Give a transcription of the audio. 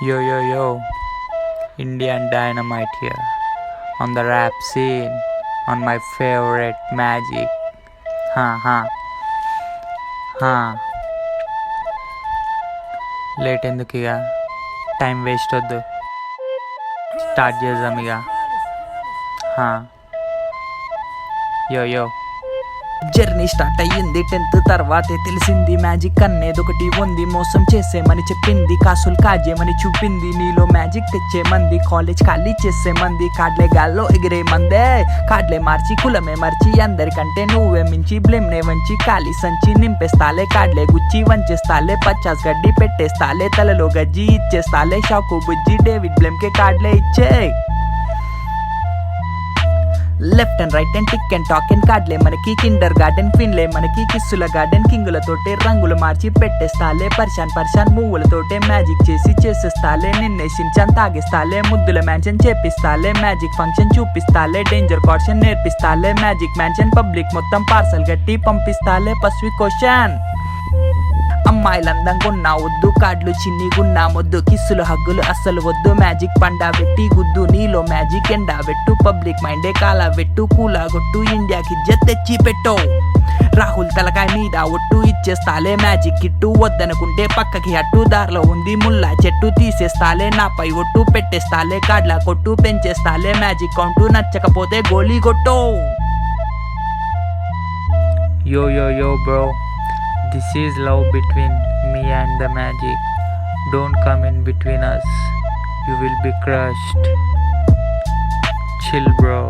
Yo yo yo, Indian Dynamite here on the rap scene on my favorite magic. హా late ఎందుకు ఇక time waste వద్దు, start చేద్దాం ఇక. యో యో జర్నీ స్టార్ట్ అయ్యింది 10th తర్వాతే తెలిసింది మ్యాజిక్ అనేదొకటి ఉంది. మోసం చేసేమని చెప్పింది, కాసులు కాజేమని చూపింది. నీలో మ్యాజిక్ తెచ్చే మంది, కాలేజ్ ఖాళీ చేసే మంది. కార్డ్లే గాల్లో ఎగిరే మందే, కార్డ్లే మార్చి కులమే మర్చి. అందరికంటే నువ్వే మించి బ్లేమ్ నే వంచి ఖాళీ సంచి నింపేస్తాలే. కార్డ్లే గుచ్చి వంచేస్తాలే, 50 గడ్డి పెట్టేస్తాలే. తలలో గజ్జి ఇచ్చేస్తాలే, షాకు బుజ్జి డేవిడ్ బ్లేమ్ కే కార్డ్లే ఇచ్చే. Left and right and tick and tock and కార్డ్లే మనకి. కిండర్ గార్డెన్ క్వీన్లే మనకి. కిస్సుల గార్డెన్ కింగులతోటే రంగులు మార్చి పెట్టేస్తాలే. పర్షాన్ మూవులతోటే మ్యాజిక్ చేసేస్తాలే. నిన్నే షిన్చాన్ తాగేస్తాలే, ముద్దుల మ్యాన్షన్ చేపిస్తాలే. మ్యాజిక్ ఫంక్షన్ చూపిస్తాలే, డేంజర్ కాషన్ నేర్పిస్తాలే. మ్యాజిక్ మ్యాన్షన్ పబ్లిక్ మొత్తం పార్సల్ గట్టి పంపిస్తాలే. పస్వి క్వశ్చన్, అమ్మాయిలందంగా ఉన్నా వద్దు, కార్డులు చిన్ని గున్నా మొద్దు. కిస్సులు హగ్గులు అస్సలు వద్దు, మ్యాజిక్ పండా పెట్టి గుద్దు. నీలో మ్యాజిక్ ఎండా పెట్టు, పబ్లిక్ మైండే కాలా పెట్టు. కూలాగొట్టు, ఇండియాకి ఇజ్జత్ తెచ్చి పెట్టు. రాహుల్ తలకాయ మీద ఒట్టు, ఇచ్చేస్తాలే మ్యాజిక్ కిట్టు. వద్దనుకుంటే పక్కకి అట్టు, దారిలో ఉంది ముల్లా చెట్టు. తీసేస్తాలే నాపై ఒట్టు, పెట్టేస్తాలే కార్డ్లా కొట్టు. పెంచేస్తాలే మ్యాజిక్ కౌంటు, నచ్చకపోతే గోలీ కొట్టు. yo yo yo bro, this is love between me and the magic. Don't come in between us, you will be crushed. Chill bro.